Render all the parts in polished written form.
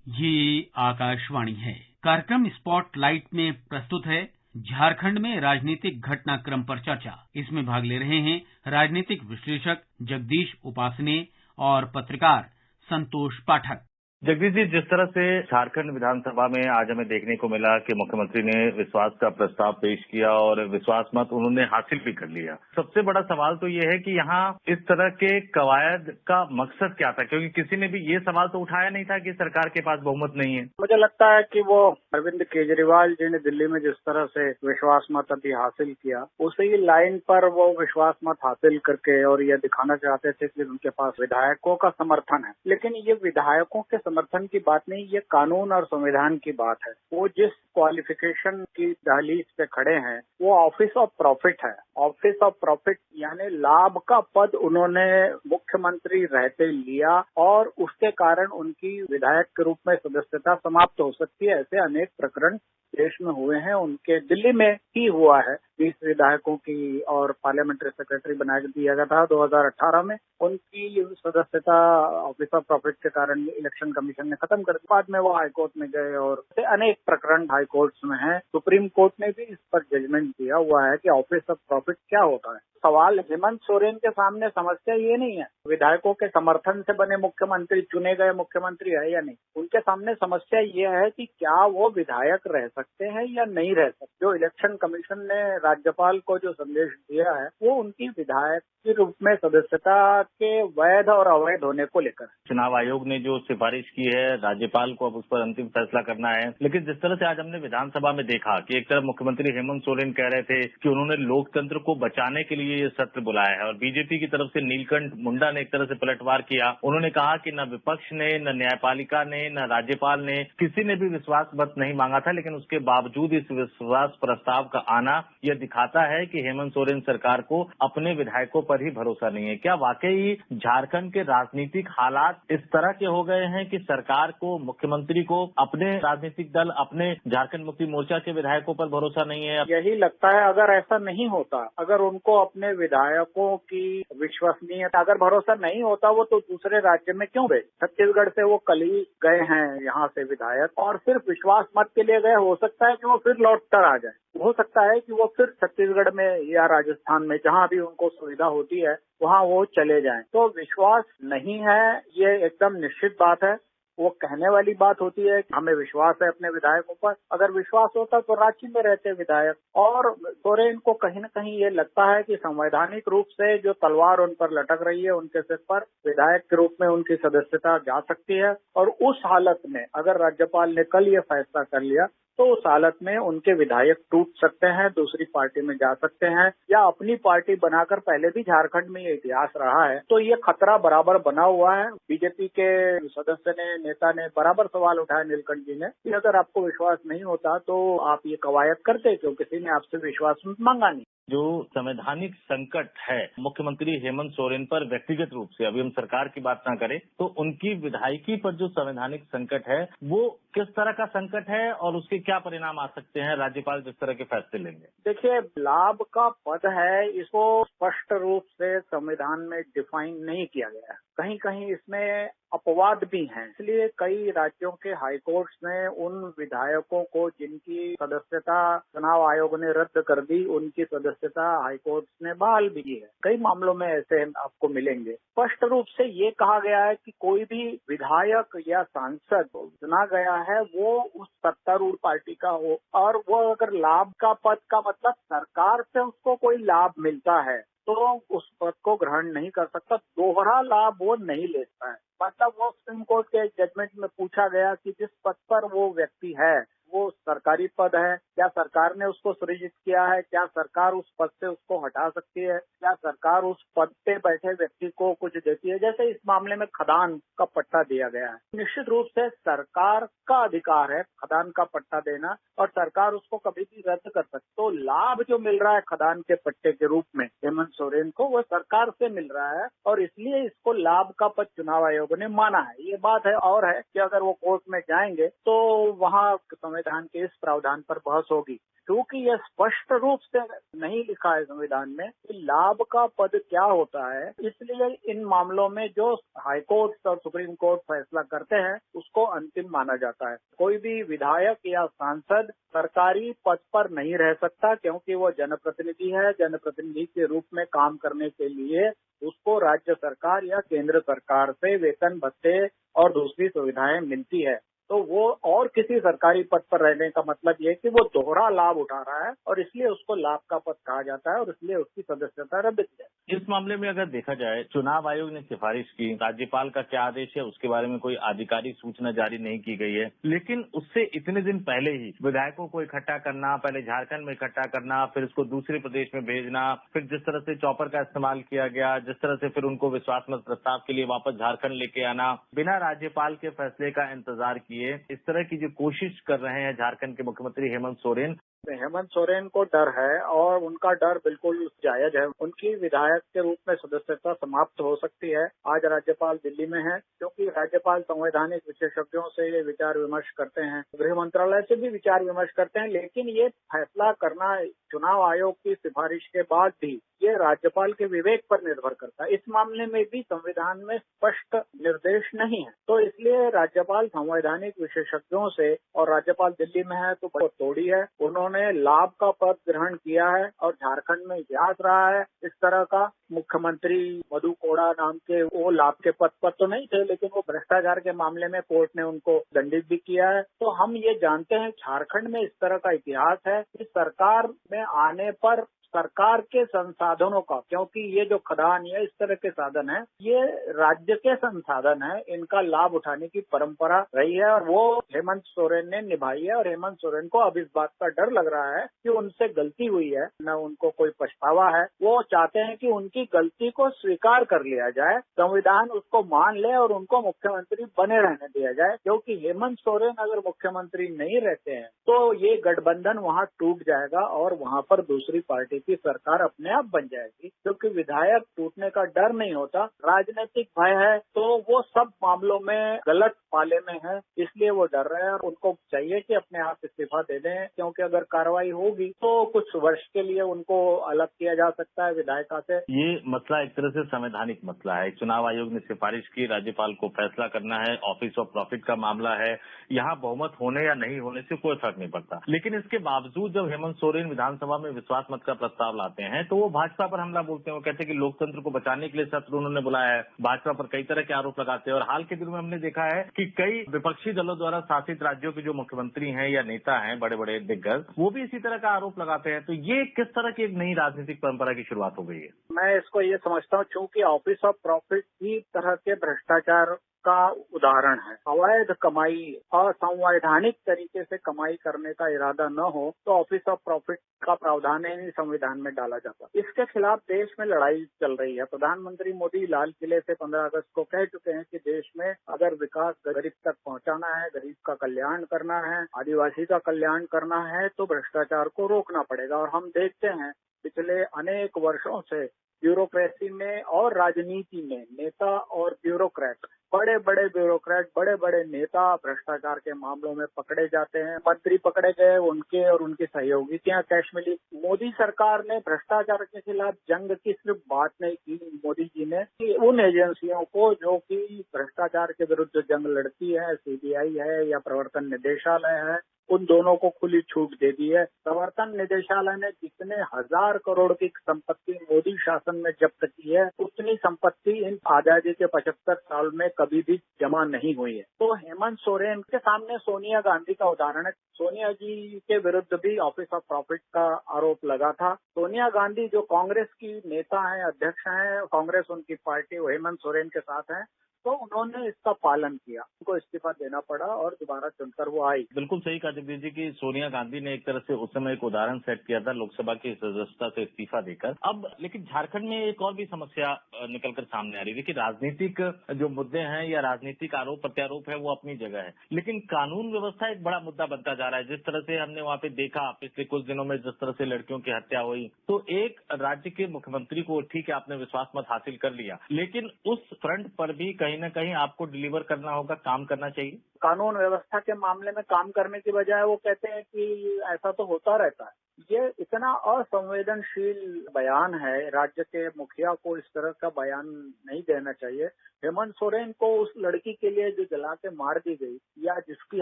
ये आकाशवाणी है। कार्यक्रम स्पॉटलाइट में प्रस्तुत है झारखंड में राजनीतिक घटनाक्रम पर चर्चा। इसमें भाग ले रहे हैं राजनीतिक विश्लेषक जगदीश उपासने और पत्रकार संतोष पाठक। जगदीश जी, जिस तरह से झारखंड विधानसभा में आज हमें देखने को मिला कि मुख्यमंत्री ने विश्वास का प्रस्ताव पेश किया और विश्वास मत उन्होंने हासिल भी कर लिया। सबसे बड़ा सवाल तो ये है कि यहाँ इस तरह के कवायद का मकसद क्या था, क्योंकि किसी ने भी ये सवाल तो उठाया नहीं था कि सरकार के पास बहुमत नहीं है। मुझे लगता है कि वो अरविंद केजरीवाल जी ने दिल्ली में जिस तरह से विश्वास मत अभी हासिल किया, उसी लाइन पर वो विश्वास मत हासिल करके और ये दिखाना चाहते थे कि उनके पास विधायकों का समर्थन है। लेकिन ये विधायकों के समर्थन की बात नहीं, ये कानून और संविधान की बात है। वो जिस क्वालिफिकेशन की दहलीज पे खड़े हैं वो ऑफिस ऑफ प्रॉफिट है। ऑफिस ऑफ प्रॉफिट यानी लाभ का पद उन्होंने मुख्यमंत्री रहते लिया और उसके कारण उनकी विधायक के रूप में सदस्यता समाप्त हो सकती है। ऐसे अनेक प्रकरण देश में हुए हैं। उनके दिल्ली में ही हुआ है। 20 विधायकों की और पार्लियामेंट्री सेक्रेटरी बना दिया गया था 2018 में। उनकी सदस्यता ऑफिस ऑफ प्रॉफिट के कारण इलेक्शन कमीशन ने खत्म कर दी। बाद में वो हाईकोर्ट में गए और अनेक प्रकरण हाईकोर्ट में हैं। सुप्रीम कोर्ट ने भी इस पर जजमेंट दिया हुआ है कि ऑफिस ऑफ प्रॉफिट क्या होता है। सवाल हेमंत सोरेन के सामने समस्या ये नहीं है विधायकों के समर्थन से बने मुख्यमंत्री चुने गए मुख्यमंत्री है या नहीं। उनके सामने समस्या ये है कि क्या वो विधायक रह सकते हैं या नहीं रह सकते। जो इलेक्शन कमीशन ने राज्यपाल को जो संदेश दिया है वो उनकी विधायक के रूप में सदस्यता के वैध और अवैध होने को लेकर। चुनाव आयोग ने जो सिफारिश की है, राज्यपाल को अब उस पर अंतिम फैसला करना है। लेकिन जिस तरह से आज हमने विधानसभा में देखा कि एक तरफ मुख्यमंत्री हेमंत सोरेन कह रहे थे कि उन्होंने लोकतंत्र को बचाने के लिए ये सत्र बुलाया है और बीजेपी की तरफ से नीलकंठ मुंडा ने एक तरह से पलटवार किया। उन्होंने कहा कि न विपक्ष ने, न न्यायपालिका ने, न राज्यपाल ने, किसी ने भी विश्वास मत नहीं मांगा था। लेकिन उसके बावजूद इस विश्वास प्रस्ताव का आना यह दिखाता है कि हेमंत सोरेन सरकार को अपने विधायकों पर ही भरोसा नहीं है। क्या वाकई झारखंड के राजनीतिक हालात इस तरह के हो गए हैं कि सरकार को, मुख्यमंत्री को अपने राजनीतिक दल, अपने झारखंड मुक्ति मोर्चा के विधायकों पर भरोसा नहीं है? यही लगता है। अगर ऐसा नहीं होता, अगर उनको अपने विधायकों की विश्वसनीयता अगर भरोसा नहीं होता, वो तो दूसरे राज्य में क्यों गए। छत्तीसगढ़ से वो कल ही गए हैं यहाँ से विधायक और सिर्फ विश्वास मत के लिए गए। हो सकता है कि वो फिर लौट कर आ जाए। हो सकता है कि वो फिर छत्तीसगढ़ में या राजस्थान में जहाँ भी उनको सुविधा होती है वहाँ वो चले जाएं। तो विश्वास नहीं है ये एकदम निश्चित बात है। वो कहने वाली बात होती है कि हमें विश्वास है अपने विधायकों पर। अगर विश्वास होता तो रांची में रहते विधायक। और सोरेन को कहीं न कहीं ये लगता है कि संवैधानिक रूप से जो तलवार उन पर लटक रही है उनके सिर पर, विधायक के रूप में उनकी सदस्यता जा सकती है। और उस हालत में अगर राज्यपाल ने कल ये फैसला कर लिया तो उस हालत में उनके विधायक टूट सकते हैं, दूसरी पार्टी में जा सकते हैं या अपनी पार्टी बनाकर, पहले भी झारखंड में ये इतिहास रहा है। तो ये खतरा बराबर बना हुआ है। बीजेपी के सदस्य ने, नेता ने बराबर सवाल उठाया नीलकंठ जी ने कि अगर आपको विश्वास नहीं होता तो आप ये कवायद करते क्यों, किसी ने आपसे विश्वास मांगा नहीं। जो संवैधानिक संकट है मुख्यमंत्री हेमंत सोरेन पर व्यक्तिगत रूप से, अभी हम सरकार की बात ना करें, तो उनकी विधायकी पर जो संवैधानिक संकट है वो किस तरह का संकट है और उसके क्या परिणाम आ सकते हैं राज्यपाल जिस तरह के फैसले लेंगे? देखिए, लाभ का पद है, इसको स्पष्ट रूप से संविधान में डिफाइन नहीं किया गया है। कहीं कहीं इसमें अपवाद भी हैं। इसलिए कई राज्यों के हाईकोर्ट्स ने उन विधायकों को जिनकी सदस्यता चुनाव आयोग ने रद्द कर दी, उनकी सदस्यता हाईकोर्ट ने बहाल भी की है। कई मामलों में ऐसे आपको मिलेंगे। स्पष्ट रूप से ये कहा गया है कि कोई भी विधायक या सांसद चुना गया है वो उस सत्तारूढ़ पार्टी का हो और वो अगर लाभ का पद का मतलब सरकार से उसको कोई लाभ मिलता है तो उस पद को ग्रहण नहीं कर सकता। दोहरा लाभ वो नहीं लेता है। मतलब वो सुप्रीम कोर्ट के जजमेंट में पूछा गया कि जिस पद पर वो व्यक्ति है वो सरकारी पद है, क्या सरकार ने उसको सृजित किया है, क्या सरकार उस पद से उसको हटा सकती है, क्या सरकार उस पद पे बैठे व्यक्ति को कुछ देती है। जैसे इस मामले में खदान का पट्टा दिया गया है। निश्चित रूप से सरकार का अधिकार है खदान का पट्टा देना और सरकार उसको कभी भी रद्द कर सकती। तो लाभ जो मिल रहा है खदान के पट्टे के रूप में हेमंत सोरेन को, वो सरकार से मिल रहा है और इसलिए इसको लाभ का पद चुनाव आयोग ने माना है। ये बात है। और है कि अगर वो कोर्ट में जाएंगे तो वहाँ संविधान की इस प्रावधान पर बहस होगी, क्योंकि यह स्पष्ट रूप से नहीं लिखा है संविधान में कि लाभ का पद क्या होता है। इसलिए इन मामलों में जो हाईकोर्ट और सुप्रीम कोर्ट फैसला करते हैं उसको अंतिम माना जाता है। कोई भी विधायक या सांसद सरकारी पद पर नहीं रह सकता, क्योंकि वो जनप्रतिनिधि है। जनप्रतिनिधि के रूप में काम करने के लिए उसको राज्य सरकार या केंद्र सरकार से वेतन भत्ते और दूसरी सुविधाएं मिलती है। तो वो और किसी सरकारी पद पर रहने का मतलब ये कि वो दोहरा लाभ उठा रहा है और इसलिए उसको लाभ का पद कहा जाता है और इसलिए उसकी सदस्यता रद्द की जाए। इस मामले में अगर देखा जाए, चुनाव आयोग ने सिफारिश की, राज्यपाल का क्या आदेश है उसके बारे में कोई आधिकारिक सूचना जारी नहीं की गई है, लेकिन उससे इतने दिन पहले ही विधायकों को इकट्ठा करना, पहले झारखंड में इकट्ठा करना, फिर उसको दूसरे प्रदेश में भेजना, फिर जिस तरह से चॉपर का इस्तेमाल किया गया, जिस तरह से फिर उनको विश्वास मत प्रस्ताव के लिए वापस झारखंड लेके आना, बिना राज्यपाल के फैसले का इंतजार किए, इस तरह की जो कोशिश कर रहे हैं झारखंड के मुख्यमंत्री हेमंत सोरेन। हेमंत सोरेन को डर है और उनका डर बिल्कुल जायज है। उनकी विधायक के रूप में सदस्यता समाप्त हो सकती है। आज राज्यपाल दिल्ली में है, क्योंकि राज्यपाल संवैधानिक विशेषज्ञों से विचार विमर्श करते हैं, गृह मंत्रालय से भी विचार विमर्श करते हैं, लेकिन ये फैसला करना चुनाव आयोग की सिफारिश के बाद भी ये राज्यपाल के विवेक पर निर्भर करता है। इस मामले में भी संविधान में स्पष्ट निर्देश नहीं है, तो इसलिए राज्यपाल संवैधानिक विशेषज्ञों से, और राज्यपाल दिल्ली में है तो बहुत तोड़ी है, उन्होंने लाभ का पद ग्रहण किया है और झारखंड में इतिहास रहा है इस तरह का। मुख्यमंत्री मधु कोड़ा नाम के वो लाभ के पद पर तो नहीं थे, लेकिन वो भ्रष्टाचार के मामले में कोर्ट ने उनको दंडित भी किया है। तो हम ये जानते हैं झारखंड में इस तरह का इतिहास है कि सरकार में आने पर सरकार के संसाधनों का, क्योंकि ये जो खदान या इस तरह के साधन है ये राज्य के संसाधन है, इनका लाभ उठाने की परंपरा रही है और वो हेमंत सोरेन ने निभाई है। और हेमंत सोरेन को अब इस बात का डर लग रहा है कि उनसे गलती हुई है, न उनको कोई पछतावा है। वो चाहते हैं कि उनकी गलती को स्वीकार कर लिया जाए, संविधान उसको मान ले और उनको मुख्यमंत्री बने रहने दिया जाए, क्योंकि हेमंत सोरेन अगर मुख्यमंत्री नहीं रहते हैं तो ये गठबंधन वहाँ टूट जाएगा और वहाँ पर दूसरी पार्टी की सरकार अपने आप बन जाएगी। क्योंकि विधायक टूटने का डर नहीं होता, राजनीतिक भय है, तो वो सब मामलों में गलत पाले में है, इसलिए वो डर रहे हैं और उनको चाहिए कि अपने आप इस्तीफा दे दें, क्योंकि अगर कार्रवाई होगी तो कुछ वर्ष के लिए उनको अलग किया जा सकता है विधायिका से। ये मसला एक तरह से संवैधानिक मसला है। चुनाव आयोग ने सिफारिश की, राज्यपाल को फैसला करना है, ऑफिस ऑफ प्रॉफिट का मामला है, यहाँ बहुमत होने या नहीं होने से कोई फर्क नहीं पड़ता। लेकिन इसके बावजूद जब हेमंत सोरेन विधानसभा में विश्वास मत का प्रस्ताव लाते हैं तो वो भाजपा पर हमला बोलते हैं। वो कहते हैं कि लोकतंत्र को बचाने के लिए सत्र उन्होंने बुलाया है, भाजपा पर कई तरह के आरोप लगाते हैं। और हाल के दिनों में हमने देखा है कि कई विपक्षी दलों द्वारा शासित राज्यों के जो मुख्यमंत्री हैं या नेता हैं, बड़े बड़े दिग्गज, वो भी इसी तरह का आरोप लगाते हैं। तो ये किस तरह की एक नई राजनीतिक परंपरा की शुरुआत हो गई है? मैं इसको ये समझता हूँ, चूंकि ऑफिस ऑफ प्रॉफिट ही तरह के भ्रष्टाचार का उदाहरण है। अवैध कमाई, असंवैधानिक तरीके से कमाई करने का इरादा न हो तो ऑफिस ऑफ प्रॉफिट का प्रावधान ही संविधान में डाला जाता। इसके खिलाफ देश में लड़ाई चल रही है। प्रधानमंत्री मोदी लाल किले से 15 अगस्त को कह चुके हैं कि देश में अगर विकास गरीब तक पहुंचाना है, गरीब का कल्याण करना है, आदिवासी का कल्याण करना है तो भ्रष्टाचार को रोकना पड़ेगा। और हम देखते हैं पिछले अनेक वर्षों से ब्यूरोक्रेसी में और राजनीति में नेता और ब्यूरोक्रेट, बड़े बड़े ब्यूरोक्रेट, बड़े बड़े नेता भ्रष्टाचार के मामलों में पकड़े जाते हैं। मंत्री पकड़े गए, उनके और उनके सहयोगी के यहाँ कैश मिली। मोदी सरकार ने भ्रष्टाचार के खिलाफ जंग की सिर्फ बात नहीं की, मोदी जी ने उन एजेंसियों को जो कि भ्रष्टाचार के विरुद्ध जंग लड़ती है, सीबीआई है या प्रवर्तन निदेशालय है, उन दोनों को खुली छूट दे दी है। प्रवर्तन निदेशालय ने जितने 1000 करोड़ की संपत्ति मोदी शासन में जब्त की है, उतनी संपत्ति इन आजादी के 75 साल में कभी भी जमा नहीं हुई है। तो हेमंत सोरेन के सामने सोनिया गांधी का उदाहरण है। सोनिया जी के विरुद्ध भी ऑफिस ऑफ प्रॉफिट का आरोप लगा था। सोनिया गांधी जो कांग्रेस की नेता हैं, अध्यक्ष हैं, कांग्रेस उनकी पार्टी, हेमंत सोरेन के साथ है, तो उन्होंने इसका पालन किया, उनको इस्तीफा देना पड़ा और दोबारा चुनकर वो आई। बिल्कुल सही कहा जगदीश जी की सोनिया गांधी ने एक तरह से उस समय एक उदाहरण सेट किया था लोकसभा की सदस्यता से इस्तीफा देकर। अब लेकिन झारखंड में एक और भी समस्या निकलकर सामने आ रही है कि राजनीतिक जो मुद्दे हैं या राजनीतिक आरोप प्रत्यारोप है वो अपनी जगह है, लेकिन कानून व्यवस्था एक बड़ा मुद्दा बनता जा रहा है। जिस तरह से हमने वहाँ पे देखा पिछले कुछ दिनों में, जिस तरह से लड़कियों की हत्या हुई, तो एक राज्य के मुख्यमंत्री को ठीक है आपने विश्वास मत हासिल कर लिया, लेकिन उस फ्रंट पर भी कहीं कहीं ना कहीं आपको डिलीवर करना होगा, काम करना चाहिए। कानून व्यवस्था के मामले में काम करने की बजाय वो कहते हैं कि ऐसा तो होता रहता है। ये इतना असंवेदनशील बयान है, राज्य के मुखिया को इस तरह का बयान नहीं देना चाहिए। हेमंत सोरेन को उस लड़की के लिए जो जला के मार दी गई या जिसकी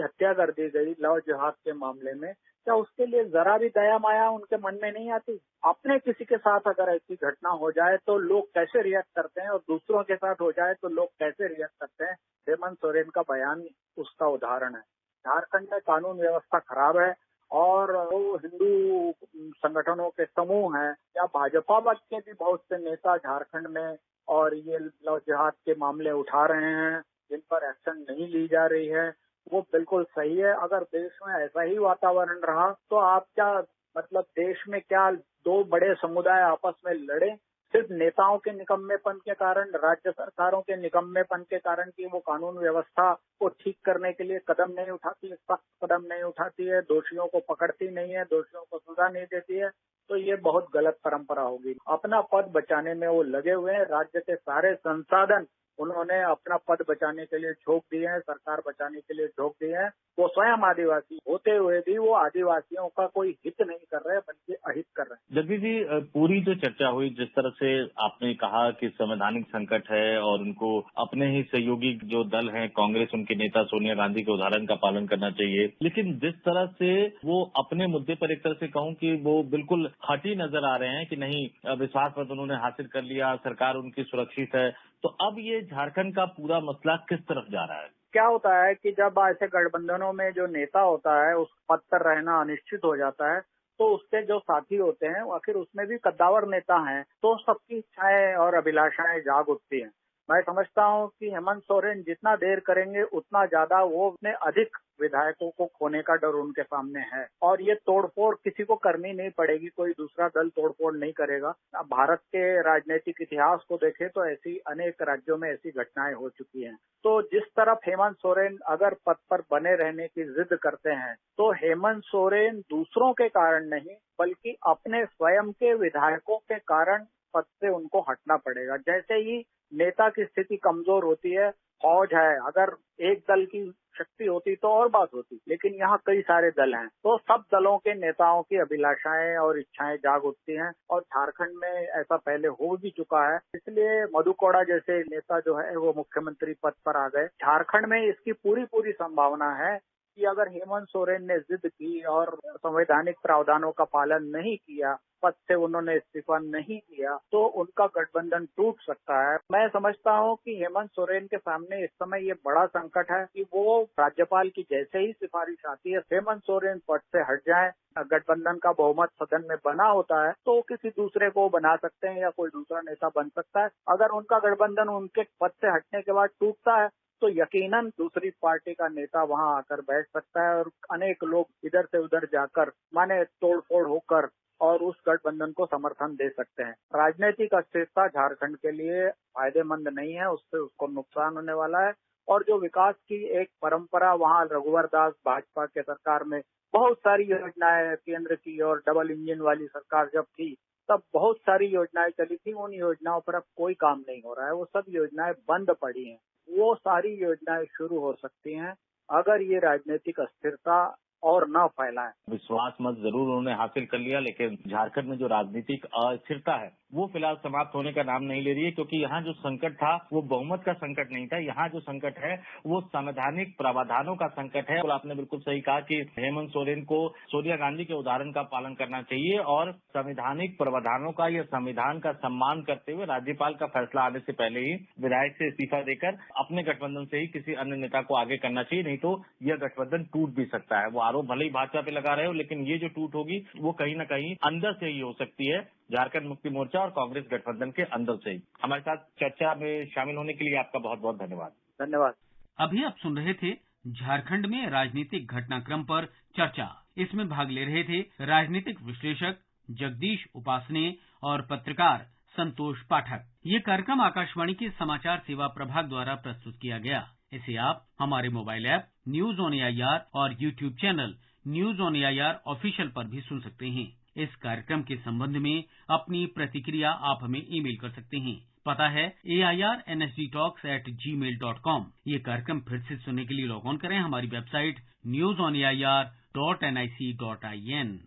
हत्या कर दी गई लव जिहाद के मामले में, क्या उसके लिए जरा भी दया माया उनके मन में नहीं आती? अपने किसी के साथ अगर ऐसी घटना हो जाए तो लोग कैसे रिएक्ट करते हैं और दूसरों के साथ हो जाए तो लोग कैसे रिएक्ट करते हैं? हेमंत सोरेन का बयान उसका उदाहरण है। झारखंड में कानून व्यवस्था खराब है और वो हिंदू संगठनों के समूह हैं या भाजपा के भी बहुत से नेता झारखंड में और ये लव जिहाद के मामले उठा रहे हैं जिन पर एक्शन नहीं ली जा रही है, वो बिल्कुल सही है। अगर देश में ऐसा ही वातावरण रहा तो आप क्या मतलब देश में क्या दो बड़े समुदाय आपस में लड़े सिर्फ नेताओं के निकम्मेपन के कारण, राज्य सरकारों के निकम्मेपन के कारण कि वो कानून व्यवस्था को ठीक करने के लिए कदम नहीं उठाती है, सख्त कदम नहीं उठाती है, दोषियों को पकड़ती नहीं है, दोषियों को सजा नहीं देती है, तो ये बहुत गलत परंपरा होगी। अपना पद बचाने में वो लगे हुए हैं। राज्य के सारे संसाधन उन्होंने अपना पद बचाने के लिए झोंक दिए हैं, सरकार बचाने के लिए झोंक दिए हैं। वो स्वयं आदिवासी होते हुए भी वो आदिवासियों का कोई हित नहीं कर रहे बल्कि अहित कर रहे हैं। जगदीश जी, पूरी जो चर्चा हुई, जिस तरह से आपने कहा कि संवैधानिक संकट है और उनको अपने ही सहयोगी जो दल हैं कांग्रेस, उनके नेता सोनिया गांधी के उदाहरण का पालन करना चाहिए, लेकिन जिस तरह से वो अपने मुद्दे पर एक तरह से कहूं कि वो बिल्कुल हटी नजर आ रहे हैं कि नहीं, विश्वास मत उन्होंने हासिल कर लिया, सरकार उनकी सुरक्षित है, तो अब ये झारखंड का पूरा मसला किस तरफ जा रहा है? क्या होता है कि जब ऐसे गठबंधनों में जो नेता होता है उस पद पर रहना अनिश्चित हो जाता है तो उसके जो साथी होते हैं आखिर उसमें भी कद्दावर नेता हैं, तो सबकी इच्छाएं और अभिलाषाएं जाग उठती हैं। मैं समझता हूं कि हेमंत सोरेन जितना देर करेंगे उतना ज्यादा वो उतने अधिक विधायकों को खोने का डर उनके सामने है और ये तोड़फोड़ किसी को करनी नहीं पड़ेगी, कोई दूसरा दल तोड़फोड़ नहीं करेगा। अब भारत के राजनीतिक इतिहास को देखें तो ऐसी अनेक राज्यों में ऐसी घटनाएं हो चुकी हैं। तो जिस तरफ हेमंत सोरेन अगर पद पर बने रहने की जिद करते हैं तो हेमंत सोरेन दूसरों के कारण नहीं बल्कि अपने स्वयं के विधायकों के कारण पद से उनको हटना पड़ेगा। जैसे ही नेता की स्थिति कमजोर होती है, फौज है, अगर एक दल की शक्ति होती तो और बात होती, लेकिन यहाँ कई सारे दल हैं तो सब दलों के नेताओं की अभिलाषाएं और इच्छाएं जाग उठती हैं और झारखंड में ऐसा पहले हो भी चुका है। इसलिए मधु कोड़ा जैसे नेता जो है वो मुख्यमंत्री पद पर आ गए। झारखंड में इसकी पूरी संभावना है कि अगर हेमंत सोरेन ने जिद की और संवैधानिक प्रावधानों का पालन नहीं किया, पद से उन्होंने इस्तीफा नहीं दिया, तो उनका गठबंधन टूट सकता है। मैं समझता हूं कि हेमंत सोरेन के सामने इस समय ये बड़ा संकट है कि वो राज्यपाल की जैसे ही सिफारिश आती है हेमंत सोरेन पद से हट जाएं। गठबंधन का बहुमत सदन में बना होता है तो किसी दूसरे को बना सकते हैं या कोई दूसरा नेता बन सकता है। अगर उनका गठबंधन उनके पद से हटने के बाद टूटता है तो यकीनन दूसरी पार्टी का नेता वहां आकर बैठ सकता है और अनेक लोग इधर से उधर जाकर माने तोड़फोड़ होकर और उस गठबंधन को समर्थन दे सकते हैं। राजनीतिक अस्थिरता झारखंड के लिए फायदेमंद नहीं है, उससे उसको नुकसान होने वाला है। और जो विकास की एक परंपरा वहां रघुवर दास भाजपा के सरकार में बहुत सारी योजनाएं केंद्र की और डबल इंजन वाली सरकार जब थी तब बहुत सारी योजनाएं चली थी, उन योजनाओं पर अब कोई काम नहीं हो रहा है, वो सब योजनाएं बंद पड़ी हैं। वो सारी योजनाएं शुरू हो सकती हैं अगर ये राजनीतिक अस्थिरता और न फैलाएं। विश्वास मत जरूर उन्होंने हासिल कर लिया, लेकिन झारखंड में जो राजनीतिक अस्थिरता है वो फिलहाल समाप्त होने का नाम नहीं ले रही है, क्योंकि यहाँ जो संकट था वो बहुमत का संकट नहीं था। यहाँ जो संकट है वो संवैधानिक प्रावधानों का संकट है। और आपने बिल्कुल सही कहा कि हेमंत सोरेन को सोनिया गांधी के उदाहरण का पालन करना चाहिए और संवैधानिक प्रावधानों का या संविधान का सम्मान करते हुए राज्यपाल का फैसला आने से पहले ही विधायक से इस्तीफा देकर अपने गठबंधन से ही किसी अन्य नेता को आगे करना चाहिए, नहीं तो यह गठबंधन टूट भी सकता है। वो आरोप भले ही भाजपा पे लगा रहे हो, लेकिन ये जो टूट होगी वो कहीं ना कहीं अंदर से ही हो सकती है, झारखंड मुक्ति मोर्चा और कांग्रेस गठबंधन के अंदर से ही। हमारे साथ चर्चा में शामिल होने के लिए आपका बहुत बहुत धन्यवाद। धन्यवाद। अभी आप सुन रहे थे झारखंड में राजनीतिक घटनाक्रम पर चर्चा। इसमें भाग ले रहे थे राजनीतिक विश्लेषक जगदीश उपासने और पत्रकार संतोष पाठक। ये कार्यक्रम आकाशवाणी के समाचार सेवा प्रभाग द्वारा प्रस्तुत किया गया। इसे आप हमारे mobile app news on AIR और YouTube channel news on AIR official पर भी सुन सकते हैं। इस कार्यक्रम के संबंध में अपनी प्रतिक्रिया आप हमें ईमेल कर सकते हैं। पता है AIRNSDTalks@gmail.com। ये कार्यक्रम फिर से सुनने के लिए लॉग ऑन करें हमारी वेबसाइट newsonair.nic.in।